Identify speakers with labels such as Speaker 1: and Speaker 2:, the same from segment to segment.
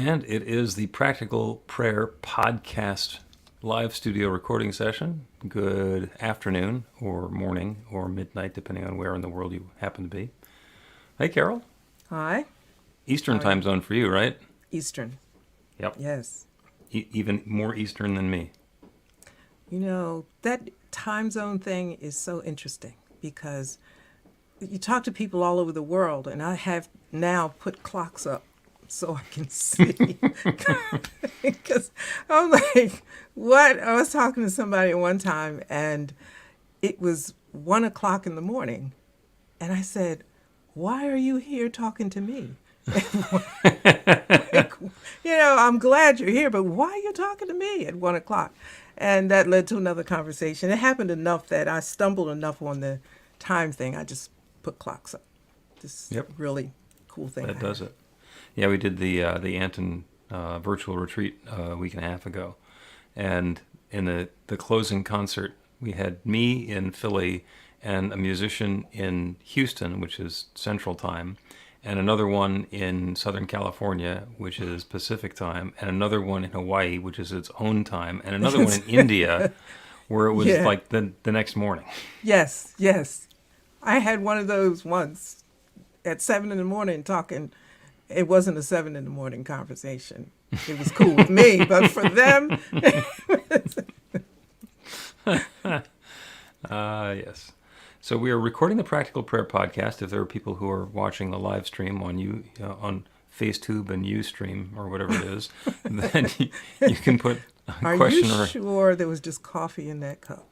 Speaker 1: And it is the Practical Prayer Podcast live studio recording session. Good afternoon or morning or midnight, depending on where in the world you happen to be. Hey, Carol.
Speaker 2: Hi.
Speaker 1: Eastern time zone for you, right?
Speaker 2: Eastern.
Speaker 1: Yep.
Speaker 2: Yes.
Speaker 1: Even more Eastern than me.
Speaker 2: You know, that time zone thing is so interesting because you talk to people all over the world, and I have now put clocks up so I can see. Because I'm like, what? I was talking to somebody one time, and it was 1 o'clock in the morning. And I said, why are you here talking to me? Like, I'm glad you're here, but why are you talking to me at 1 o'clock? And that led to another conversation. It happened enough that I stumbled enough on the time thing. I just put clocks up. Just really cool thing.
Speaker 1: That does it. Yeah, we did the Anton virtual retreat a week and a half ago. And in the closing concert, we had me in Philly and a musician in Houston, which is Central Time, and another one in Southern California, which is Pacific Time, and another one in Hawaii, which is its own time, and another one in India, where it was like the next morning.
Speaker 2: Yes. I had one of those once at 7 in the morning talking. It wasn't a 7 in the morning conversation. It was cool with me, but for them...
Speaker 1: Yes. So we are recording the Practical Prayer Podcast. If there are people who are watching the live stream on FaceTube and Ustream or whatever it is, then you can put a question.
Speaker 2: Are you sure there was just coffee in that cup?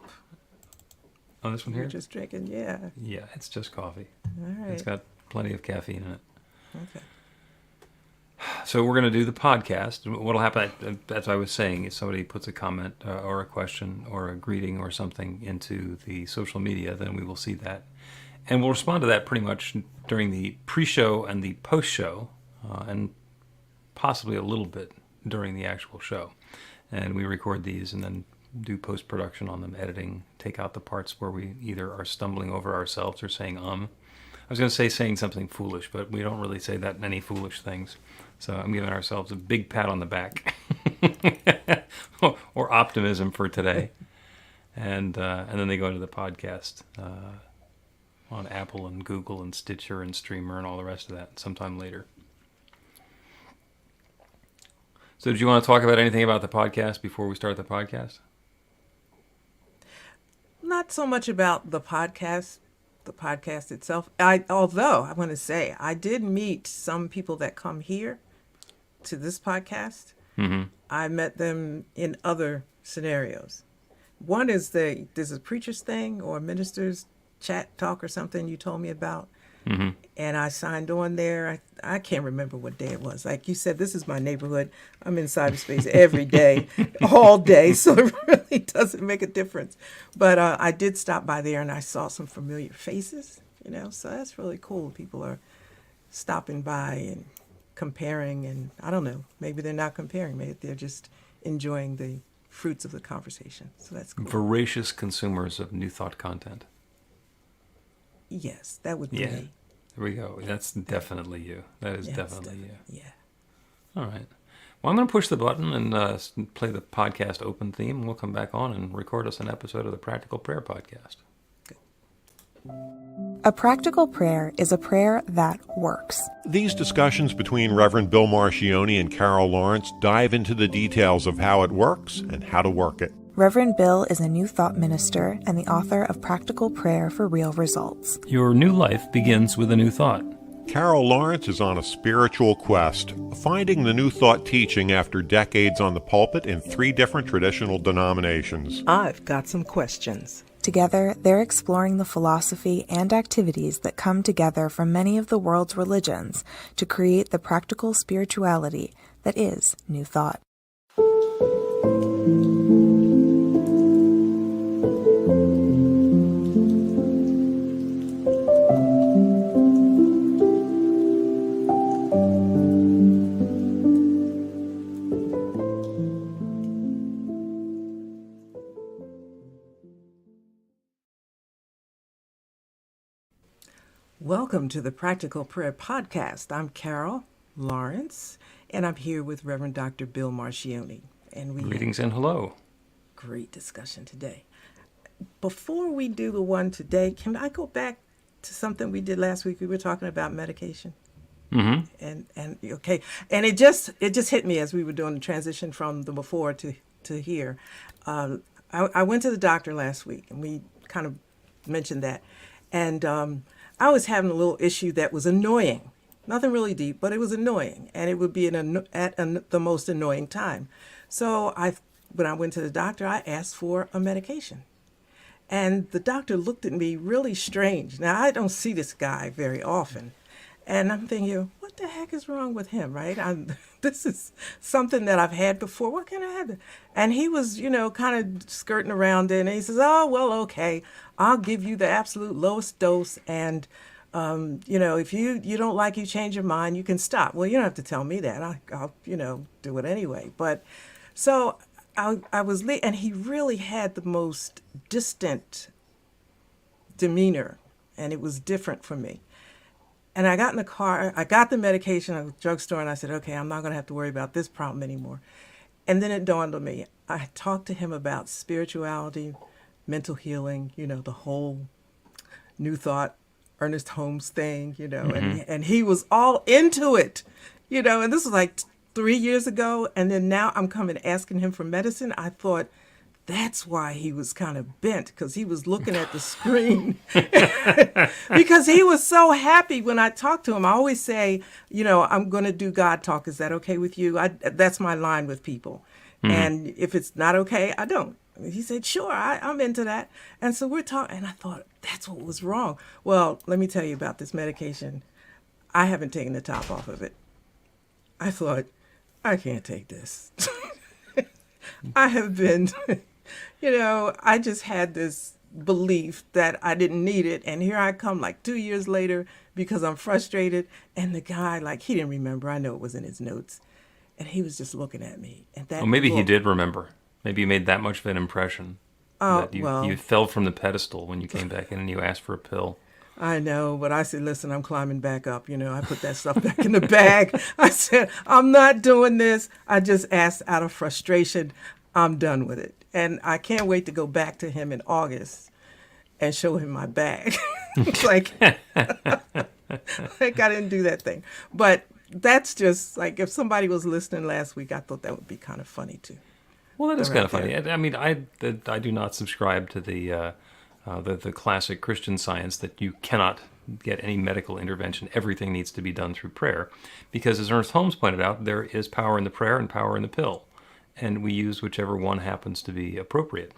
Speaker 1: Oh, this one here?
Speaker 2: You're just drinking, yeah.
Speaker 1: Yeah, it's just coffee.
Speaker 2: All right.
Speaker 1: It's got plenty of caffeine in it.
Speaker 2: Okay.
Speaker 1: So we're going to do the podcast. What'll happen, as I was saying, is somebody puts a comment or a question or a greeting or something into the social media, then we will see that. And we'll respond to that pretty much during the pre-show and the post-show, and possibly a little bit during the actual show. And we record these and then do post-production on them, editing, take out the parts where we either are stumbling over ourselves or saying I was going to say saying something foolish, but we don't really say that many foolish things. So I'm giving ourselves a big pat on the back, or optimism for today, and then they go to the podcast on Apple and Google and Stitcher and Streamer and all the rest of that sometime later. So did you want to talk about anything about the podcast before we start the podcast?
Speaker 2: Not so much about the podcast itself. Although I want to say I did meet some people that come here to this podcast.
Speaker 1: Mm-hmm.
Speaker 2: I met them in other scenarios. One is there's a preacher's thing or a minister's chat talk or something you told me about.
Speaker 1: Mm-hmm.
Speaker 2: And I signed on there. I can't remember what day it was. Like you said, this is my neighborhood. I'm in cyberspace every day, all day. So it really doesn't make a difference. But I did stop by there and I saw some familiar faces, so that's really cool. People are stopping by and comparing, and I don't know, maybe they're not comparing. Maybe they're just enjoying the fruits of the conversation. So that's cool.
Speaker 1: Voracious consumers of New Thought content.
Speaker 2: Yes, that would be me.
Speaker 1: There we go. That's definitely you. That is definitely you.
Speaker 2: Yeah.
Speaker 1: All right. Well, I'm going to push the button and play the podcast open theme, and we'll come back on and record us an episode of the Practical Prayer Podcast.
Speaker 3: A practical prayer is a prayer that works.
Speaker 4: These discussions between Reverend Bill Marchiony and Carol Lawrence dive into the details of how it works and how to work it.
Speaker 3: Reverend Bill is a New Thought minister and the author of Practical Prayer for Real Results.
Speaker 1: Your new life begins with a new thought.
Speaker 4: Carol Lawrence is on a spiritual quest, finding the New Thought teaching after decades on the pulpit in 3 different traditional denominations.
Speaker 2: I've got some questions.
Speaker 3: Together, they're exploring the philosophy and activities that come together from many of the world's religions to create the practical spirituality that is New Thought.
Speaker 2: Welcome to the Practical Prayer Podcast. I'm Carol. Lawrence, and I'm here with Reverend Dr. Bill Marchiony. And we
Speaker 1: Greetings and hello.
Speaker 2: great discussion today. Before we do the one today, can I go back to something we did last week? We were talking about medication.
Speaker 1: Mm-hmm.
Speaker 2: And okay, and it just hit me as we were doing the transition from the before to here. I went to the doctor last week, and we kind of mentioned that, and I was having a little issue that was annoying. Nothing really deep, but it was annoying, and it would be the most annoying time. So when I went to the doctor, I asked for a medication. And the doctor looked at me really strange. Now, I don't see this guy very often. And I'm thinking, what the heck is wrong with him, right? This is something that I've had before. What can I have? And he was, kind of skirting around it. And he says, oh, well, okay, I'll give you the absolute lowest dose. And, if you don't like, you change your mind, you can stop. Well, you don't have to tell me that. I'll do it anyway. But so I was late, and he really had the most distant demeanor, and it was different for me. And I got in the car, I got the medication at the drugstore, and I said, okay, I'm not going to have to worry about this problem anymore. And then it dawned on me, I talked to him about spirituality, mental healing, the whole New Thought, Ernest Holmes thing,
Speaker 1: Mm-hmm.
Speaker 2: and he was all into it, and this was like 3 years ago. And then now I'm coming asking him for medicine. I thought, that's why he was kind of bent, because he was looking at the screen. Because he was so happy when I talked to him. I always say, I'm going to do God talk. Is that okay with you? That's my line with people. Mm-hmm. And if it's not okay, I don't. He said, sure, I'm into that. And so we're talking, and I thought, that's what was wrong. Well, let me tell you about this medication. I haven't taken the top off of it. I thought, I can't take this. I have been... I just had this belief that I didn't need it. And here I come like 2 years later because I'm frustrated. And the guy, he didn't remember. I know it was in his notes. And he was just looking at me. And that
Speaker 1: Maybe he
Speaker 2: look,
Speaker 1: did remember. Maybe you made that much of an impression. That you fell from the pedestal when you came back in and you asked for a pill.
Speaker 2: I know, but I said, listen, I'm climbing back up. I put that stuff back in the bag. I said, I'm not doing this. I just asked out of frustration. I'm done with it. And I can't wait to go back to him in August and show him my bag. like I didn't do that thing. But that's just if somebody was listening last week, I thought that would be kind of funny too.
Speaker 1: Well, that is kind of funny. I mean, I do not subscribe to the classic Christian science that you cannot get any medical intervention. Everything needs to be done through prayer. Because as Ernest Holmes pointed out, there is power in the prayer and power in the pill. And we use whichever one happens to be appropriate.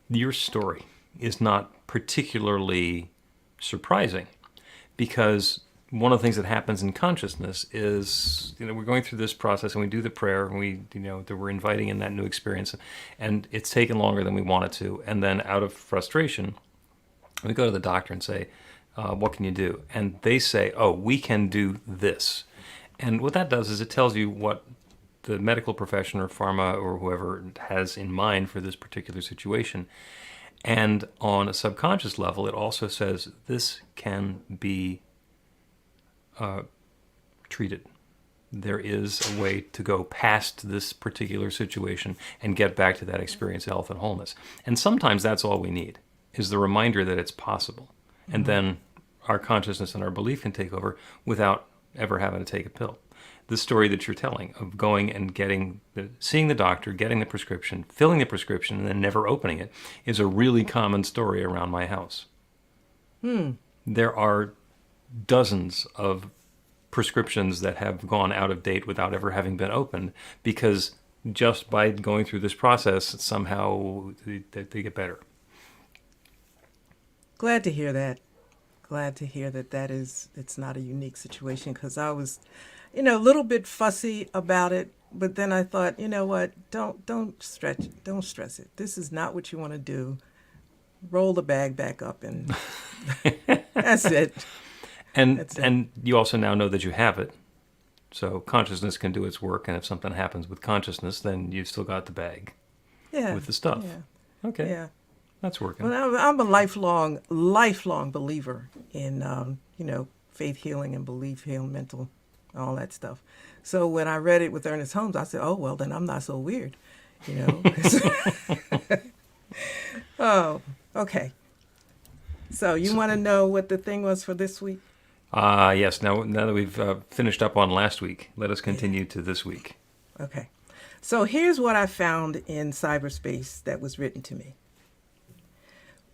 Speaker 1: Your story is not particularly surprising because one of the things that happens in consciousness is, we're going through this process and we do the prayer and we're inviting in that new experience, and it's taken longer than we want it to. And then out of frustration, we go to the doctor and say, what can you do? And they say, oh, we can do this. And what that does is it tells you what the medical profession or pharma or whoever has in mind for this particular situation. And on a subconscious level, it also says this can be treated. There is a way to go past this particular situation and get back to that experience of health and wholeness. And sometimes that's all we need, is the reminder that it's possible. Mm-hmm. And then our consciousness and our belief can take over without ever having to take a pill. The story that you're telling of going and seeing the doctor, getting the prescription, filling the prescription, and then never opening it is a really common story around my house. There are dozens of prescriptions that have gone out of date without ever having been opened because just by going through this process, somehow they get better.
Speaker 2: Glad to hear that. Glad to hear that it's not a unique situation, because I was a little bit fussy about it, but then I thought, you know what, don't stretch it, don't stress it. This is not what you want to do. Roll the bag back up and that's it.
Speaker 1: And you also now know that you have it. So consciousness can do its work, and if something happens with consciousness, then you've still got the bag with the stuff.
Speaker 2: Yeah.
Speaker 1: Okay.
Speaker 2: Yeah.
Speaker 1: That's working.
Speaker 2: Well, I'm a lifelong believer in, faith healing and belief healing, mental all that stuff. So when I read it with Ernest Holmes, I said, oh, well, then I'm not so weird, you know. Oh, okay. So you want to know what the thing was for this week?
Speaker 1: Yes. Now that we've finished up on last week, let us continue to this week.
Speaker 2: Okay. So here's what I found in cyberspace that was written to me.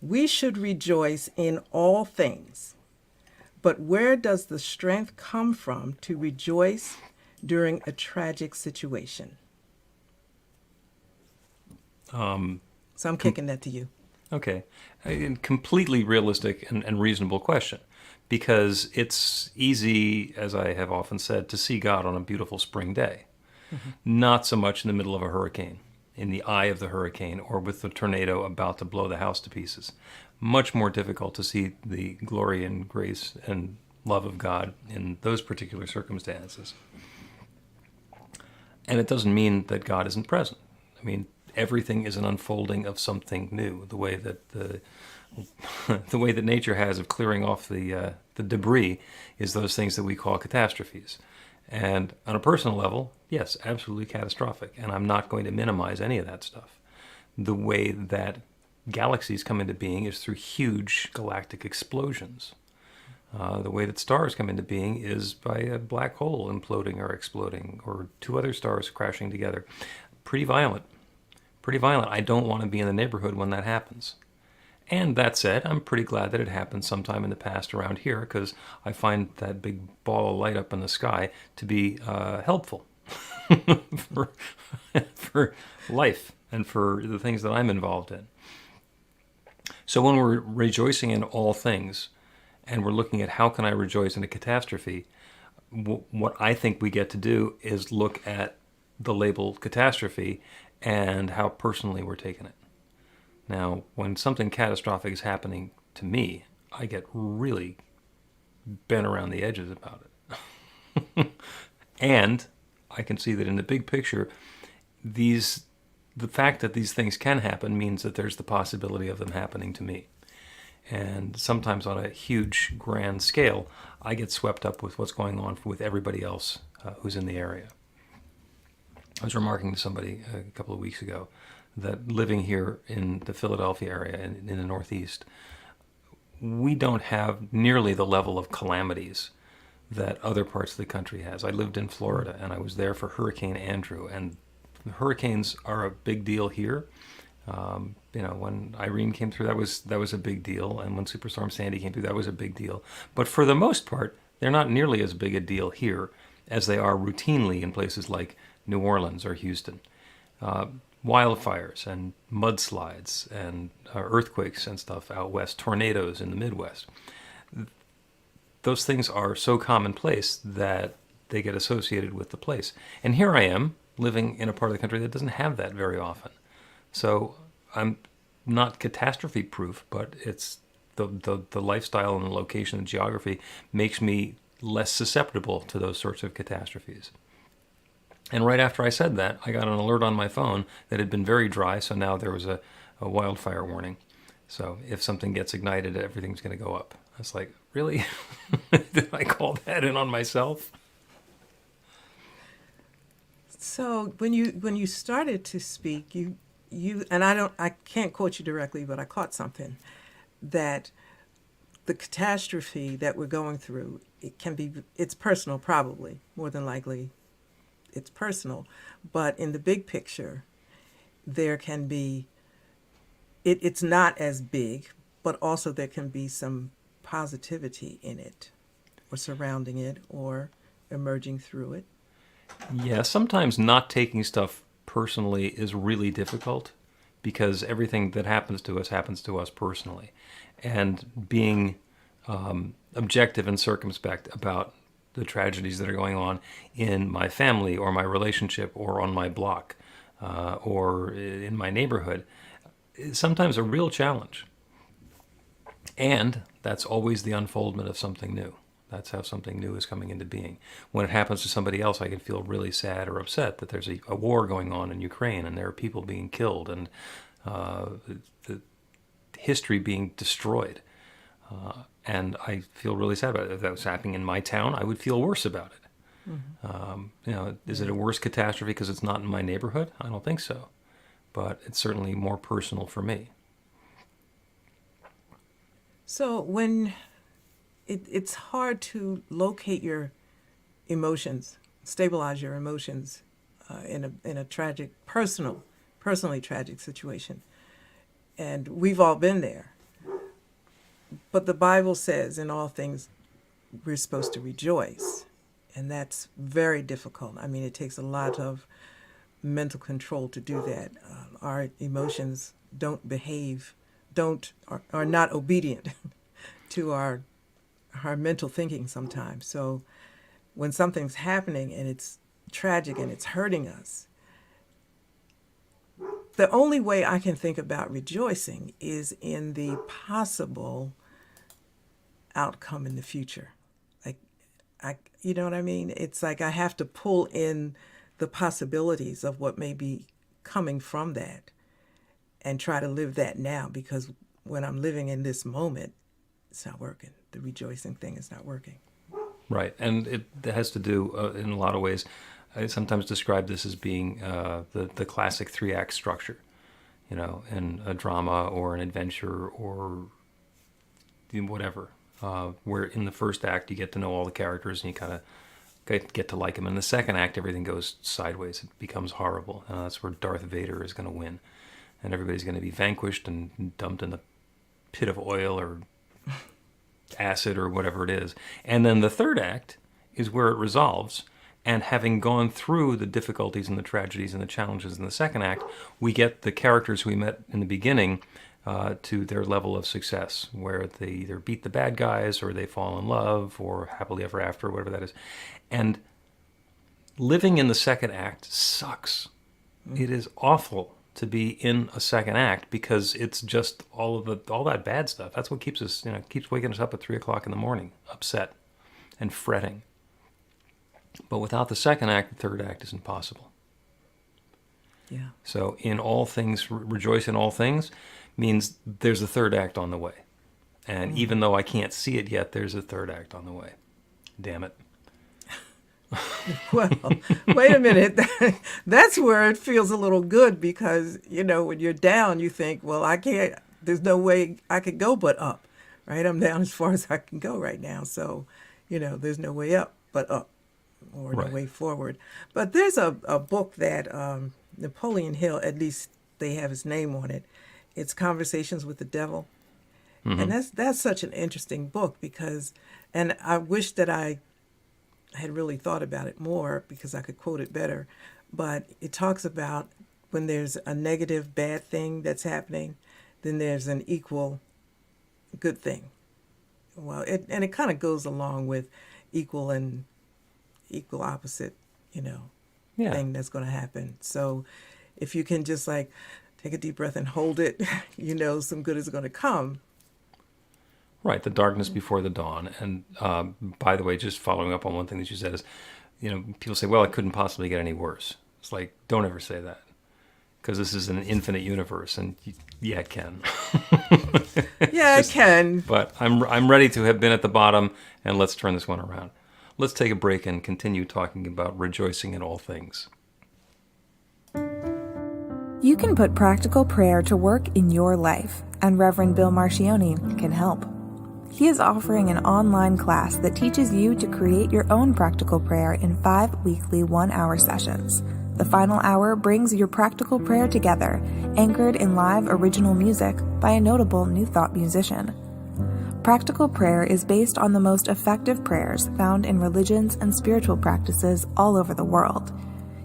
Speaker 2: We should rejoice in all things, but where does the strength come from to rejoice during a tragic situation? So I'm kicking that to you.
Speaker 1: Okay. A completely realistic and reasonable question, because it's easy, as I have often said, to see God on a beautiful spring day. Not so much in the middle of a hurricane, in the eye of the hurricane, or with the tornado about to blow the house to pieces. Much more difficult to see the glory and grace and love of God in those particular circumstances. And it doesn't mean that God isn't present. I mean, everything is an unfolding of something new. The way that the way that nature has of clearing off the debris is those things that we call catastrophes. And on a personal level, yes, absolutely catastrophic. And I'm not going to minimize any of that stuff. The way that galaxies come into being is through huge galactic explosions. The way that stars come into being is by a black hole imploding or exploding, or two other stars crashing together. Pretty violent. Pretty violent. I don't want to be in the neighborhood when that happens. And that said, I'm pretty glad that it happened sometime in the past around here, because I find that big ball of light up in the sky to be helpful for life and for the things that I'm involved in. So when we're rejoicing in all things, and we're looking at how can I rejoice in a catastrophe, what I think we get to do is look at the label catastrophe and how personally we're taking it. Now, when something catastrophic is happening to me, I get really bent around the edges about it. And I can see that in the big picture, the fact that these things can happen means that there's the possibility of them happening to me. And sometimes on a huge, grand scale, I get swept up with what's going on with everybody else who's in the area. I was remarking to somebody a couple of weeks ago that living here in the Philadelphia area in the Northeast, we don't have nearly the level of calamities that other parts of the country has. I lived in Florida, and I was there for Hurricane Andrew, and hurricanes are a big deal here. When Irene came through, that was a big deal, and when Superstorm Sandy came through, that was a big deal. But for the most part, they're not nearly as big a deal here as they are routinely in places like New Orleans or Houston. Wildfires and mudslides and earthquakes and stuff out west, tornadoes in the Midwest. Those things are so commonplace that they get associated with the place. And here I am living in a part of the country that doesn't have that very often. So I'm not catastrophe proof, but it's the lifestyle and the location and geography makes me less susceptible to those sorts of catastrophes. And right after I said that, I got an alert on my phone that had been very dry, so now there was a wildfire warning. So if something gets ignited, everything's going to go up. I was like, really? Did I call that in on myself?
Speaker 2: So when you started to speak, you and I can't quote you directly, but I caught something that the catastrophe that we're going through, it's personal, probably, more than likely. It's personal, but in the big picture, there can be, it's not as big, but also there can be some positivity in it, or surrounding it, or emerging through it.
Speaker 1: Yeah, sometimes not taking stuff personally is really difficult, because everything that happens to us personally. And being objective and circumspect about the tragedies that are going on in my family or my relationship or on my block or in my neighborhood is sometimes a real challenge. And that's always the unfoldment of something new. That's how something new is coming into being. When it happens to somebody else, I can feel really sad or upset that there's a war going on in Ukraine and there are people being killed and the history being destroyed. And I feel really sad about it. If that was happening in my town, I would feel worse about it. Is it a worse catastrophe because it's not in my neighborhood? I don't think so. But it's certainly more personal for me.
Speaker 2: So when it's hard to locate your emotions, stabilize your emotions in a tragic, personally tragic situation. And we've all been there. But the Bible says in all things we're supposed to rejoice. And that's very difficult. I mean, it takes a lot of mental control to do that. Our emotions are not obedient to our mental thinking sometimes. So when something's happening and it's tragic and it's hurting us, the only way I can think about rejoicing is in the possible outcome in the future. You know what I mean? It's like I have to pull in the possibilities of what may be coming from that and try to live that now, because when I'm living in this moment, it's not working. The rejoicing thing is not working.
Speaker 1: Right, and it has to do, in a lot of ways, I sometimes describe this as being the classic 3-act structure, in a drama or an adventure or whatever, where in the first act you get to know all the characters and you kind of get to like them. In the second act, everything goes sideways. It becomes horrible. That's where Darth Vader is going to win, and everybody's going to be vanquished and dumped in the pit of oil or acid or whatever it is. And then the third act is where it resolves, and having gone through the difficulties and the tragedies and the challenges in the second act, we get the characters we met in the beginning to their level of success, where they either beat the bad guys or they fall in love or happily ever after, or whatever that is. And living in the second act sucks. It is awful to be in a second act, because it's just all that bad stuff. That's what keeps us, keeps waking us up at 3 o'clock in the morning, upset and fretting. But without the second act, the third act is impossible.
Speaker 2: Yeah.
Speaker 1: So in all things, rejoice in all things means there's a third act on the way. And even though I can't see it yet, there's a third act on the way. Damn it.
Speaker 2: Well, wait a minute. That's where it feels a little good, because, when you're down, you think, well, there's no way I could go but up, right? I'm down as far as I can go right now. So, there's no way up but up, or no way forward. But there's a book that Napoleon Hill, at least they have his name on it. It's Conversations with the Devil. Mm-hmm. And that's such an interesting book, and I wish that I had really thought about it more, because I could quote it better. But it talks about when there's a negative, bad thing that's happening, then there's an equal good thing. Well, it kind of goes along with equal and equal opposite, thing that's going to happen. So if you can just take a deep breath and hold it, some good is going to come.
Speaker 1: Right, the darkness before the dawn. And by the way, just following up on one thing that you said is, people say, well, it couldn't possibly get any worse. It's like, don't ever say that, because this is an infinite universe, and yeah, it can.
Speaker 2: Yeah, it can.
Speaker 1: But I'm ready to have been at the bottom, and let's turn this one around. Let's take a break and continue talking about rejoicing in all things.
Speaker 3: You can put practical prayer to work in your life, and Reverend Bill Marchiony can help. He is offering an online class that teaches you to create your own practical prayer in 5 weekly 1-hour sessions. The final hour brings your practical prayer together, anchored in live original music by a notable New Thought musician. Practical prayer is based on the most effective prayers found in religions and spiritual practices all over the world.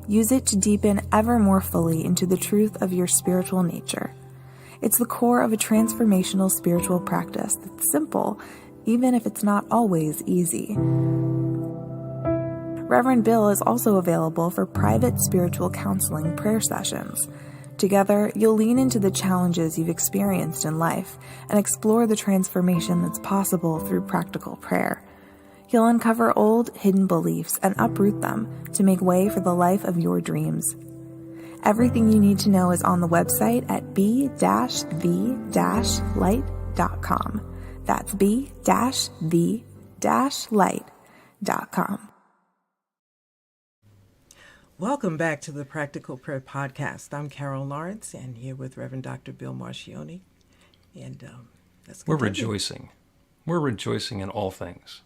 Speaker 3: Use it to deepen ever more fully into the truth of your spiritual nature. It's the core of a transformational spiritual practice that's simple, even if it's not always easy. Reverend Bill is also available for private spiritual counseling prayer sessions. Together, you'll lean into the challenges you've experienced in life and explore the transformation that's possible through practical prayer. You'll uncover old, hidden beliefs and uproot them to make way for the life of your dreams. Everything you need to know is on the website at b-v-light.com. That's b-v-light.com.
Speaker 2: Welcome back to the Practical Prayer Podcast. I'm Carol Lawrence, and here with Reverend Dr. Bill Marchiony. And let's
Speaker 1: We're
Speaker 2: continue.
Speaker 1: rejoicing. We're rejoicing in all things.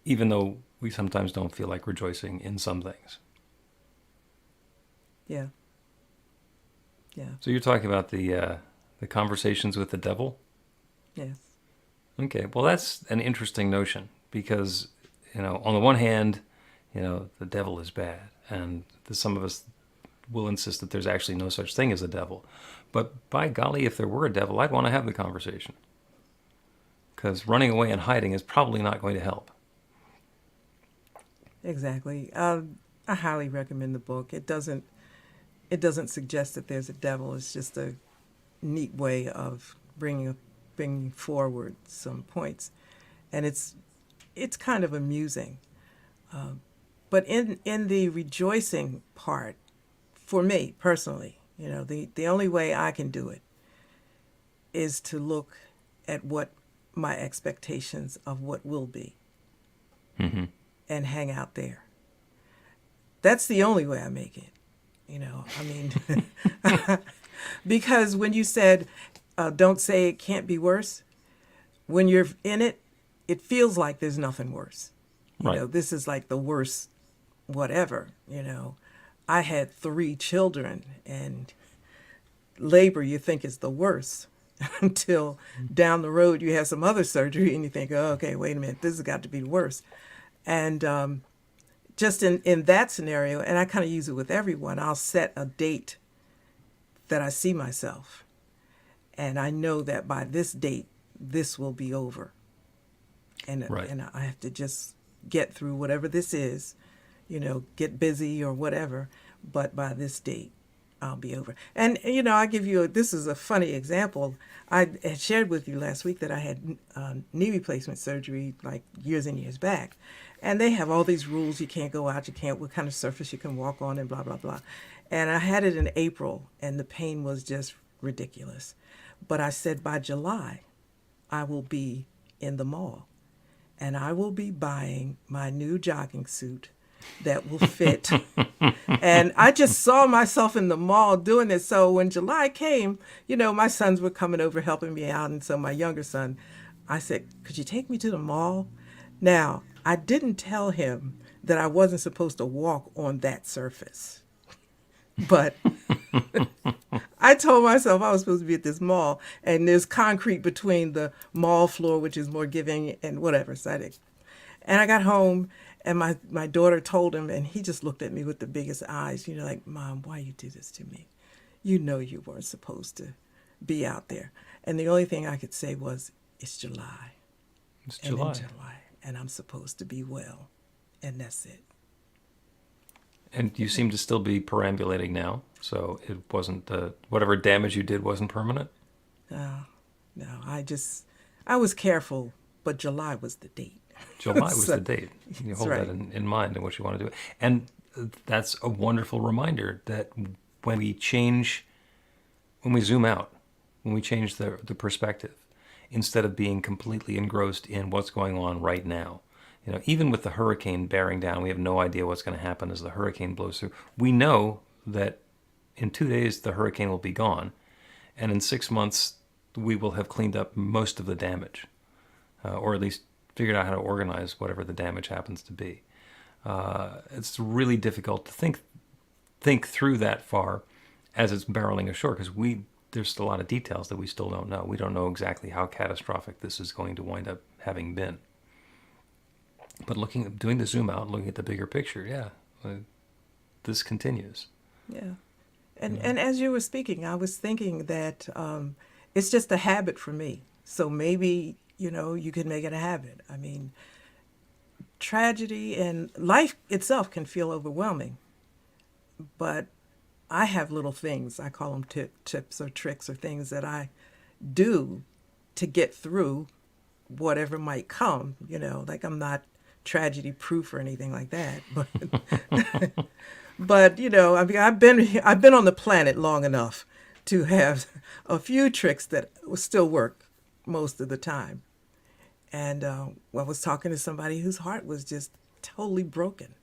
Speaker 1: Even though we sometimes don't feel like rejoicing in some things.
Speaker 2: Yeah. Yeah.
Speaker 1: So you're talking about the conversations with the devil?
Speaker 2: Yes.
Speaker 1: Okay, well that's an interesting notion because, on the one hand, the devil is bad, and some of us will insist that there's actually no such thing as a devil. But by golly, if there were a devil, I'd want to have the conversation. Because running away and hiding is probably not going to help.
Speaker 2: Exactly. I highly recommend the book. It doesn't suggest that there's a devil. It's just a neat way of bringing forward some points, and it's kind of amusing. But in the rejoicing part, for me personally, the only way I can do it is to look at what my expectations of what will be,
Speaker 1: Mm-hmm.
Speaker 2: and hang out there. That's the only way I make it. Because when you said, don't say it can't be worse, when you're in it, it feels like there's nothing worse.
Speaker 1: Right.
Speaker 2: This is like the worst whatever. I had 3 children, and labor you think is the worst until down the road you have some other surgery and you think, oh, okay, wait a minute, this has got to be worse. And just in that scenario, and I kind of use it with everyone, I'll set a date that I see myself. And I know that by this date, this will be over. And I have to just get through whatever this is, get busy or whatever. But by this date, I'll be over. And, I give you, this is a funny example. I had shared with you last week that I had knee replacement surgery like years and years back. And they have all these rules. You can't go out. You can't, what kind of surface you can walk on and blah, blah, blah. And I had it in April, and the pain was just ridiculous. But I said by July, I will be in the mall, and I will be buying my new jogging suit that will fit. And I just saw myself in the mall doing it. So when July came, my sons were coming over helping me out. And so my younger son, I said, could you take me to the mall? Now, I didn't tell him that I wasn't supposed to walk on that surface. But I told myself I was supposed to be at this mall, and there's concrete between the mall floor, which is more giving, and whatever. And I got home, and my daughter told him, and he just looked at me with the biggest eyes, like, Mom, why you do this to me? You weren't supposed to be out there. And the only thing I could say was, it's July.
Speaker 1: It's July.
Speaker 2: And I'm supposed to be well. And that's it.
Speaker 1: And you seem to still be perambulating now, so it wasn't, whatever damage you did wasn't permanent?
Speaker 2: No, I was careful, but July was the date.
Speaker 1: July was the date. You hold
Speaker 2: right.
Speaker 1: that in mind and what you want to do. And that's a wonderful reminder that when we zoom out, when we change the perspective, instead of being completely engrossed in what's going on right now. Even with the hurricane bearing down, we have no idea what's going to happen as the hurricane blows through. We know that in 2 days the hurricane will be gone, and in 6 months we will have cleaned up most of the damage, or at least figured out how to organize whatever the damage happens to be. It's really difficult to think through that far as it's barreling ashore, because there's a lot of details that we still don't know. We don't know exactly how catastrophic this is going to wind up having been. But doing the zoom out, looking at the bigger picture, this continues.
Speaker 2: Yeah. And as you were speaking, I was thinking that it's just a habit for me. So maybe, you can make it a habit. I mean, tragedy and life itself can feel overwhelming. But I have little things, I call them tips or tricks or things that I do to get through whatever might come, like I'm not tragedy proof or anything like that. But I've been on the planet long enough to have a few tricks that still work most of the time. And I was talking to somebody whose heart was just totally broken.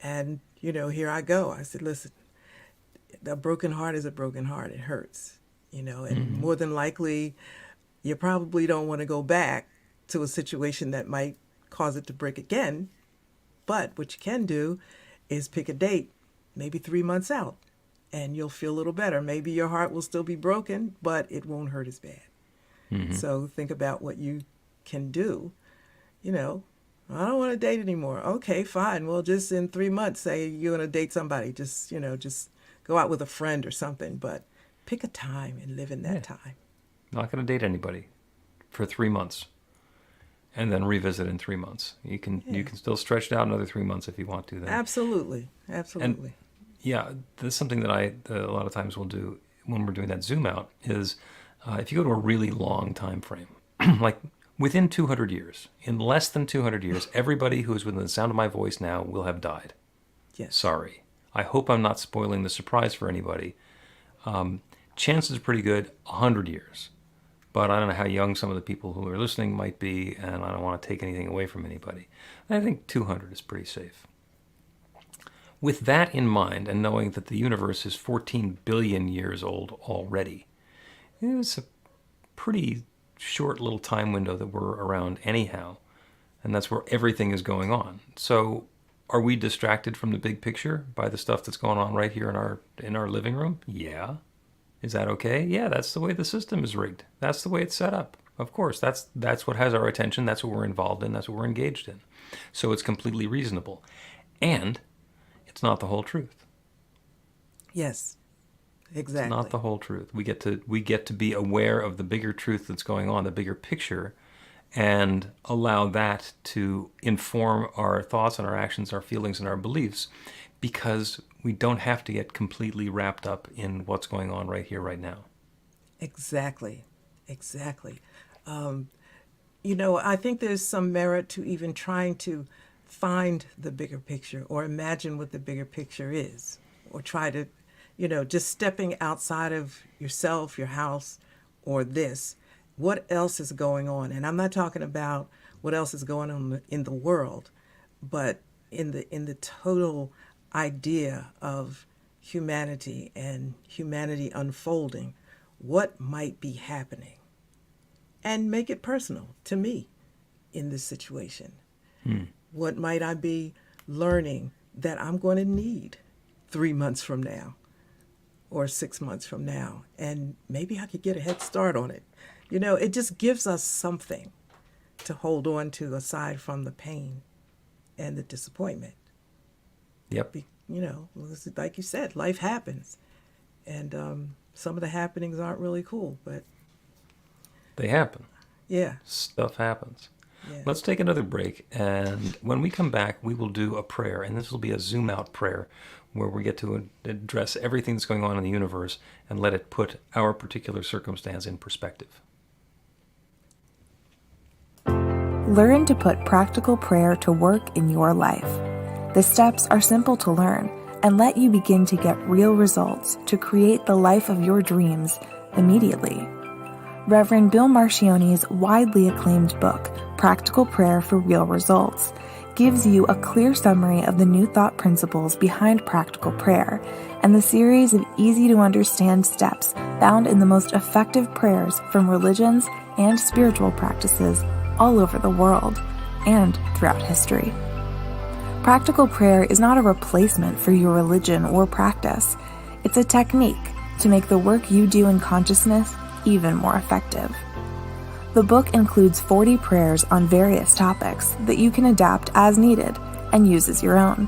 Speaker 2: And, here I go. I said, listen, a broken heart is a broken heart. It hurts, and more than likely, you probably don't want to go back to a situation that might cause it to break again. But what you can do is pick a date, maybe 3 months out, and you'll feel a little better. Maybe your heart will still be broken, but it won't hurt as bad. So think about what you can do. I don't want to date anymore. Okay, fine. Well, just in 3 months, say you're going to date somebody. Just go out with a friend or something. But pick a time and live in that time.
Speaker 1: Not going to date anybody for 3 months, and then revisit in 3 months. You can still stretch it out another 3 months if you want to. Then
Speaker 2: absolutely.
Speaker 1: And, yeah, this is something that I a lot of times will do when we're doing that zoom out. Is if you go to a really long time frame, like within 200 years, in less than 200 years, everybody who is within the sound of my voice now will have died.
Speaker 2: Yes.
Speaker 1: Sorry. I hope I'm not spoiling the surprise for anybody. Chances are pretty good, 100 years. But I don't know how young some of the people who are listening might be, and I don't want to take anything away from anybody. I think 200 is pretty safe. With that in mind, and knowing that the universe is 14 billion years old already, it's a pretty short little time window that we're around anyhow, and that's where everything is going on. So are we distracted from the big picture by the stuff that's going on right here in our living room? Yeah. Is that okay? Yeah, that's the way the system is rigged. That's the way it's set up. Of course, that's what has our attention. That's what we're involved in. That's what we're engaged in. So it's completely reasonable. And it's not the whole truth.
Speaker 2: Yes, exactly.
Speaker 1: It's not the whole truth. We get to be aware of the bigger truth that's going on, the bigger picture, and allow that to inform our thoughts and our actions, our feelings and our beliefs, because we don't have to get completely wrapped up in what's going on right here, right now.
Speaker 2: Exactly. I think there's some merit to even trying to find the bigger picture or imagine what the bigger picture is, or try to, just stepping outside of yourself, your house, or this. What else is going on? And I'm not talking about what else is going on in the world, but in the total idea of humanity and humanity unfolding, what might be happening, and make it personal to me in this situation. What might I be learning that I'm going to need 3 months from now or 6 months from now, and maybe I could get a head start on it. It just gives us something to hold on to aside from the pain and the disappointment.
Speaker 1: Yep.
Speaker 2: Like you said, life happens. And some of the happenings aren't really cool, but
Speaker 1: they happen.
Speaker 2: Yeah.
Speaker 1: Stuff happens.
Speaker 2: Yeah.
Speaker 1: Let's take another break, and when we come back, we will do a prayer, and this will be a zoom out prayer where we get to address everything that's going on in the universe and let it put our particular circumstance in perspective.
Speaker 3: Learn to put practical prayer to work in your life. The steps are simple to learn and let you begin to get real results to create the life of your dreams immediately. Reverend Bill Marchiony's widely acclaimed book, Practical Prayer for Real Results, gives you a clear summary of the new thought principles behind practical prayer and the series of easy-to-understand steps found in the most effective prayers from religions and spiritual practices all over the world and throughout history. Practical prayer is not a replacement for your religion or practice. It's a technique to make the work you do in consciousness even more effective. The book includes 40 prayers on various topics that you can adapt as needed and use as your own.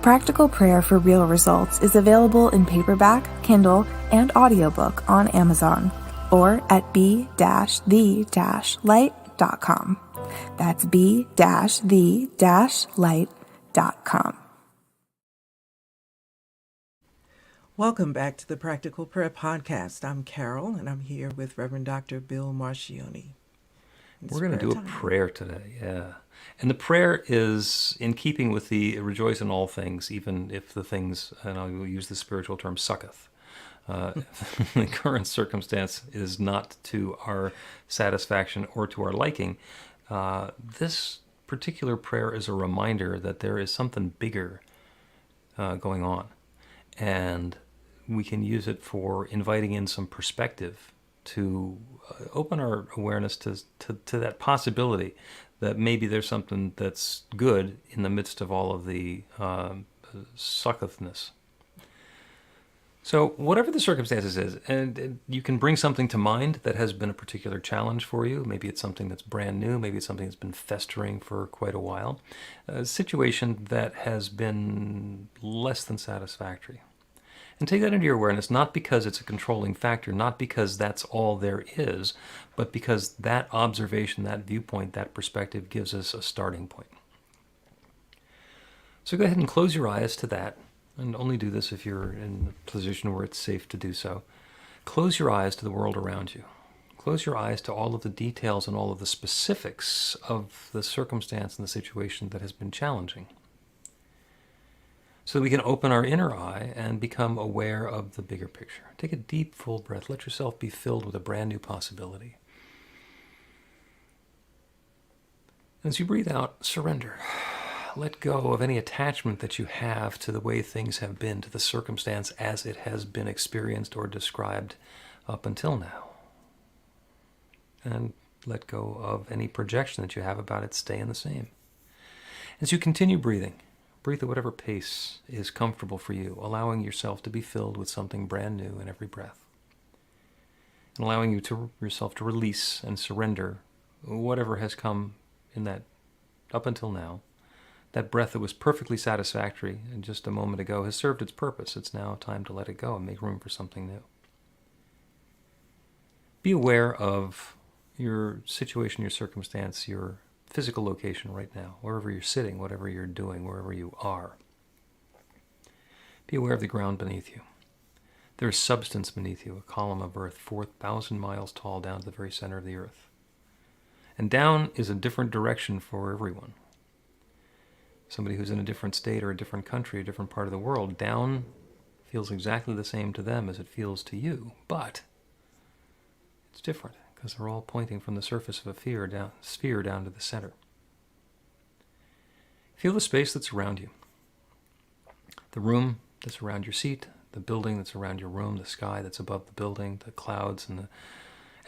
Speaker 3: Practical Prayer for Real Results is available in paperback, Kindle, and audiobook on Amazon or at b-the-light.com. That's b-the-light.com.
Speaker 2: Welcome back to the Practical Prayer Podcast. I'm Carol, and I'm here with Reverend Dr. Bill Marchiony.
Speaker 1: We're going to do a prayer today, yeah. And the prayer is in keeping with the rejoice in all things, even if the things, and I'll use the spiritual term, sucketh. The current circumstance is not to our satisfaction or to our liking. This particular prayer is a reminder that there is something bigger going on. And we can use it for inviting in some perspective to open our awareness to that possibility that maybe there's something that's good in the midst of all of the suckethness. So whatever the circumstances is, and you can bring something to mind that has been a particular challenge for you. Maybe it's something that's brand new. Maybe it's something that's been festering for quite a while. A situation that has been less than satisfactory. And take that into your awareness, not because it's a controlling factor, not because that's all there is, but because that observation, that viewpoint, that perspective gives us a starting point. So go ahead and close your eyes to that, and only do this if you're in a position where it's safe to do so. Close your eyes to the world around you. Close your eyes to all of the details and all of the specifics of the circumstance and the situation that has been challenging, so that we can open our inner eye and become aware of the bigger picture. Take a deep, full breath. Let yourself be filled with a brand new possibility. As you breathe out, surrender. Let go of any attachment that you have to the way things have been, to the circumstance as it has been experienced or described up until now. And let go of any projection that you have about it staying the same. As you continue breathing, breathe at whatever pace is comfortable for you, allowing yourself to be filled with something brand new in every breath. And allowing yourself to release and surrender whatever has come in that up until now. That breath that was perfectly satisfactory and just a moment ago has served its purpose. It's now time to let it go and make room for something new. Be aware of your situation, your circumstance, your physical location right now, wherever you're sitting, whatever you're doing, wherever you are. Be aware of the ground beneath you. There is substance beneath you, a column of earth 4,000 miles tall down to the very center of the earth. And down is a different direction for everyone. Somebody who's in a different state or a different country, a different part of the world, down feels exactly the same to them as it feels to you, but it's different because they're all pointing from the surface of a sphere down to the center. Feel the space that's around you. The room that's around your seat, the building that's around your room, the sky that's above the building, the clouds and the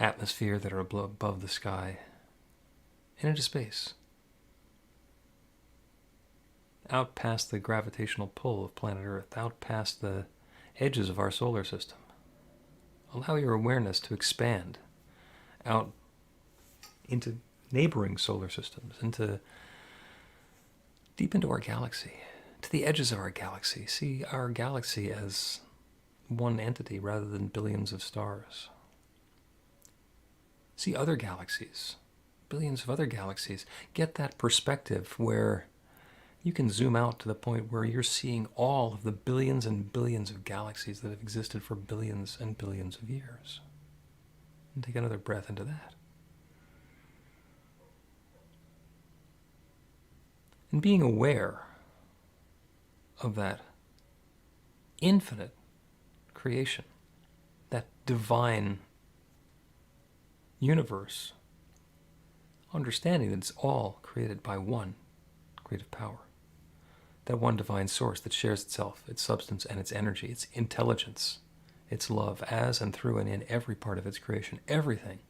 Speaker 1: atmosphere that are above the sky, and into space. Out past the gravitational pull of planet Earth, out past the edges of our solar system. Allow your awareness to expand out into neighboring solar systems, deep into our galaxy, to the edges of our galaxy. See our galaxy as one entity rather than billions of stars. See other galaxies, billions of other galaxies. Get that perspective where you can zoom out to the point where you're seeing all of the billions and billions of galaxies that have existed for billions and billions of years. And take another breath into that. And being aware of that infinite creation, that divine universe, understanding that it's all created by one creative power. That one divine source that shares itself, its substance and its energy, its intelligence, its love, as and through and in every part of its creation. Everything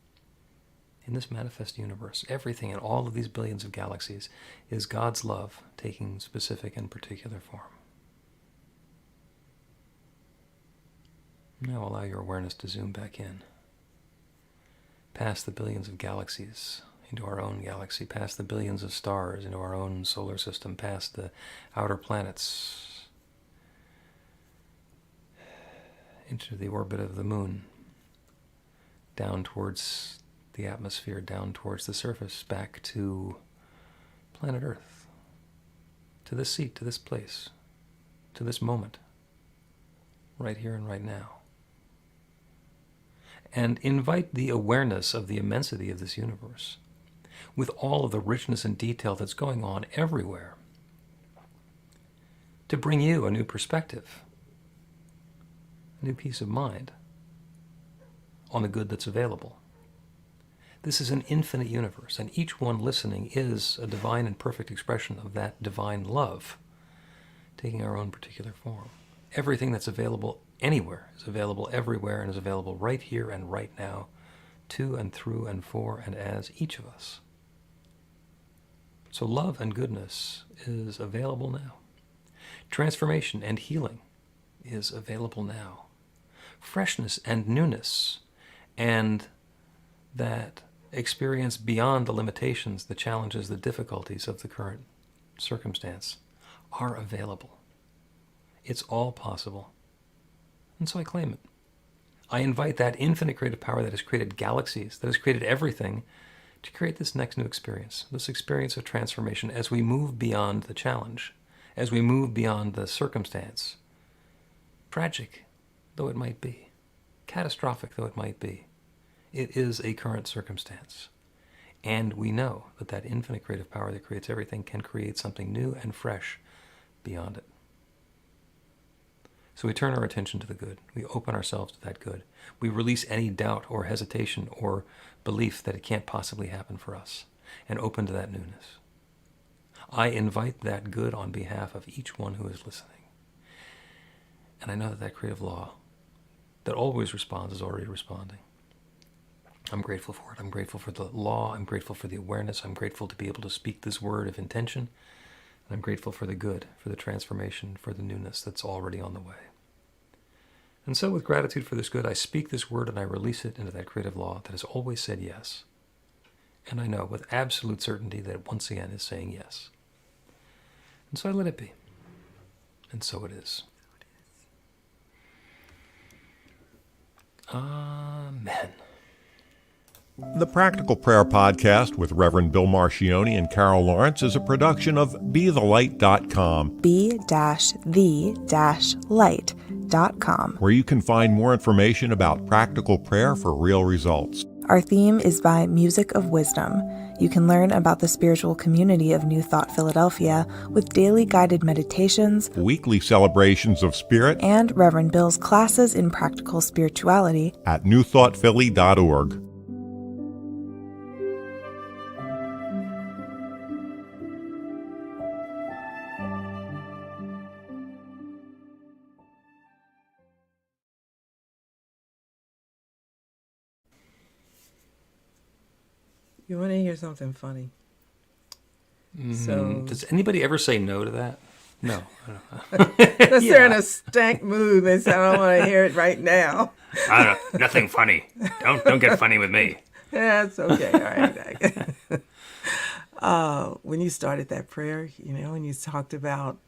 Speaker 1: in this manifest universe, everything in all of these billions of galaxies is God's love taking specific and particular form. Now allow your awareness to zoom back in, past the billions of galaxies, into our own galaxy, past the billions of stars, into our own solar system, past the outer planets, into the orbit of the moon, down towards the atmosphere, down towards the surface, back to planet Earth, to this seat, to this place, to this moment, right here and right now. And invite the awareness of the immensity of this universe, with all of the richness and detail that's going on everywhere, to bring you a new perspective, a new peace of mind on the good that's available. This is an infinite universe, and each one listening is a divine and perfect expression of that divine love, taking our own particular form. Everything that's available anywhere is available everywhere and is available right here and right now, to and through and for and as each of us. So love and goodness is available now. Transformation and healing is available now. Freshness and newness and that experience beyond the limitations, the challenges, the difficulties of the current circumstance are available. It's all possible. And so I claim it. I invite that infinite creative power that has created galaxies, that has created everything, to create this next new experience, this experience of transformation as we move beyond the challenge, as we move beyond the circumstance, tragic though it might be, catastrophic though it might be. It is a current circumstance. And we know that that infinite creative power that creates everything can create something new and fresh beyond it. So we turn our attention to the good. We open ourselves to that good. We release any doubt or hesitation or belief that it can't possibly happen for us and open to that newness. I invite that good on behalf of each one who is listening. And I know that that creative law that always responds is already responding. I'm grateful for it. I'm grateful for the law. I'm grateful for the awareness. I'm grateful to be able to speak this word of intention. And I'm grateful for the good, for the transformation, for the newness that's already on the way. And so with gratitude for this good, I speak this word and I release it into that creative law that has always said yes. And I know with absolute certainty that it once again is saying yes. And so I let it be. And so it is. Amen.
Speaker 4: The Practical Prayer Podcast with Reverend Bill Marchiony and Carol Lawrence is a production of BeTheLight.com,
Speaker 3: be-the-light.com,
Speaker 4: where you can find more information about practical prayer for real results.
Speaker 3: Our theme is by Music of Wisdom. You can learn about the spiritual community of New Thought Philadelphia with daily guided meditations,
Speaker 4: Weekly celebrations of spirit,
Speaker 3: and Reverend Bill's classes in practical spirituality
Speaker 4: at newthoughtphilly.org.
Speaker 2: You want to hear something funny? So
Speaker 1: Does anybody ever say no to that? No. I don't know.
Speaker 2: unless they're in a stank mood, they say, I don't want to hear it right now.
Speaker 1: I don't know. Nothing funny. Don't get funny with me.
Speaker 2: Yeah, it's okay. All right. When you started that prayer, when you talked about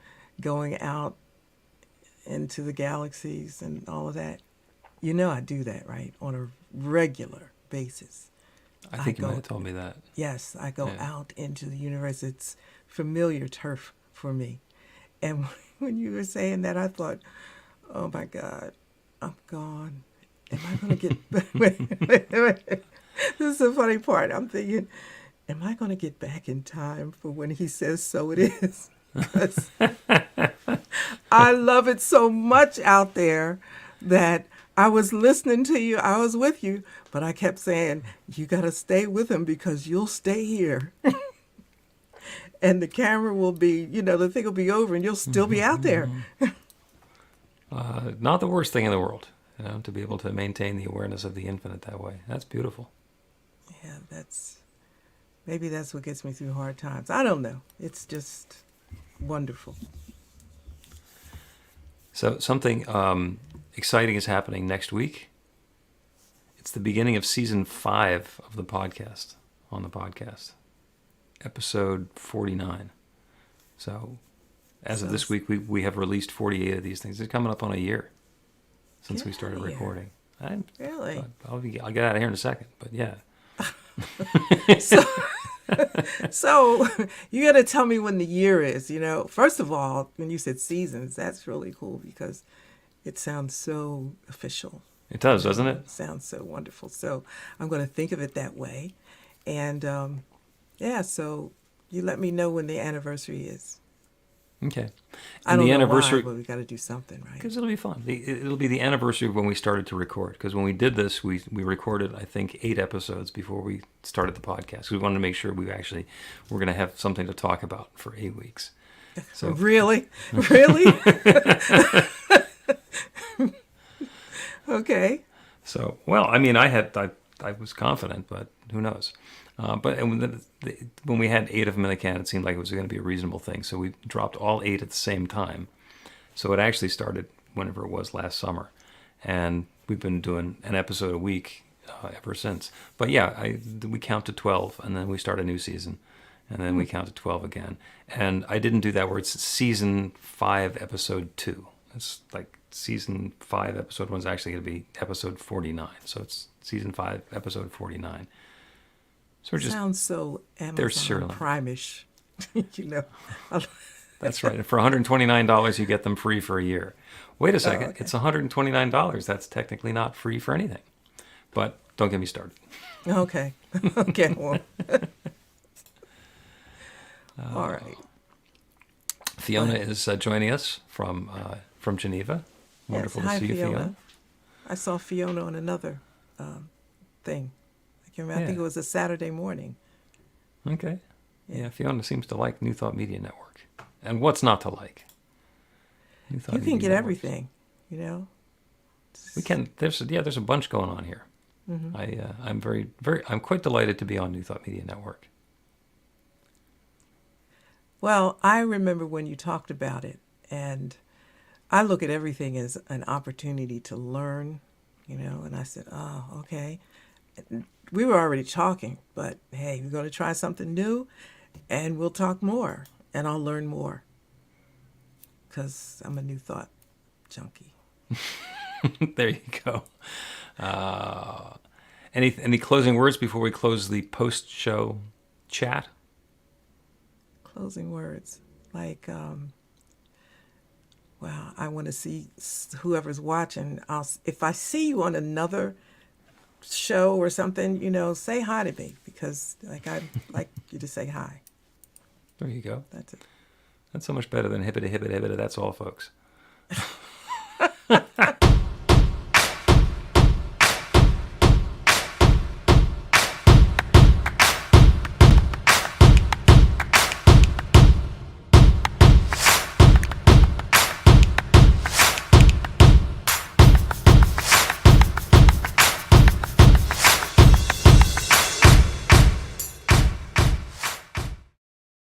Speaker 2: going out into the galaxies and all of that, I do that, right, on a regular basis.
Speaker 1: I think you might have told me that.
Speaker 2: Yes, I go out into the universe. It's familiar turf for me. And when you were saying that, I thought, oh my God, I'm gone. Am I going to get... wait. This is the funny part. I'm thinking, am I going to get back in time for when he says so it is? Because I love it so much out there that I was listening to you. I was with you. But I kept saying, you got to stay with him because you'll stay here. And the camera will be, the thing will be over and you'll still be out there.
Speaker 1: Not the worst thing in the world, to be able to maintain the awareness of the infinite that way. That's beautiful.
Speaker 2: Yeah, maybe that's what gets me through hard times. I don't know. It's just wonderful.
Speaker 1: So something exciting is happening next week. It's the beginning of season 5 of the podcast, on the podcast, episode 49. So as of this week, we have released 48 of these things. It's coming up on a year since we started recording.
Speaker 2: Really?
Speaker 1: I'll get out of here in a second, but yeah.
Speaker 2: So you got to tell me when the year is. First of all, when you said seasons, that's really cool because it sounds so official.
Speaker 1: It does, doesn't it?
Speaker 2: It sounds so wonderful. So I'm going to think of it that way. And so you let me know when the anniversary is.
Speaker 1: Okay.
Speaker 2: I don't know why, but we got to do something, right?
Speaker 1: Because it'll be fun. It'll be the anniversary of when we started to record. Because when we did this, we recorded, I think, 8 episodes before we started the podcast. We wanted to make sure we're going to have something to talk about for 8 weeks. So
Speaker 2: Really? Really? Okay.
Speaker 1: So, well, I mean, I was confident, but who knows? But and when we had 8 of them in the can, it seemed like it was going to be a reasonable thing. So we dropped all 8 at the same time. So it actually started whenever it was last summer, and we've been doing an episode a week ever since. But yeah, we count to 12, and then we start a new season, and then we count to 12 again. And I didn't do that where it's season 5, episode 2. It's like season 5, episode 1 is actually going to be episode 49. So it's season 5, episode 49. So we're just
Speaker 2: Sounds so Amazon Prime-ish, you know.
Speaker 1: That's right. And for $129, you get them free for a year. Wait a second.
Speaker 2: Okay.
Speaker 1: It's $129. That's technically not free for anything. But don't get me started.
Speaker 2: Okay. Okay. Well. All right.
Speaker 1: Fiona is joining us from Geneva. Wonderful
Speaker 2: Yes. Hi,
Speaker 1: to see you, Fiona.
Speaker 2: I saw Fiona on another thing. I can remember. I think it was a Saturday morning.
Speaker 1: Okay. Yeah, Fiona seems to like New Thought Media Network. And what's not to like? New Thought
Speaker 2: You can
Speaker 1: Media
Speaker 2: get
Speaker 1: Network.
Speaker 2: everything, you know.
Speaker 1: We can. There's a bunch going on here.
Speaker 2: Mm-hmm.
Speaker 1: I'm quite delighted to be on New Thought Media Network.
Speaker 2: Well, I remember when you talked about it, and I look at everything as an opportunity to learn, you know, and I said, oh, okay. We were already talking, but hey, we're going to try something new, and we'll talk more, and I'll learn more, because I'm a New Thought junkie.
Speaker 1: There you go. Any closing words before we close the post-show chat?
Speaker 2: Closing words, like, well, I want to see whoever's watching. If I see you on another show or something, you know, say hi to me, because like I'd like you to say hi.
Speaker 1: There you go.
Speaker 2: That's it.
Speaker 1: That's so much better than hippity hippity hippity. That's all, folks.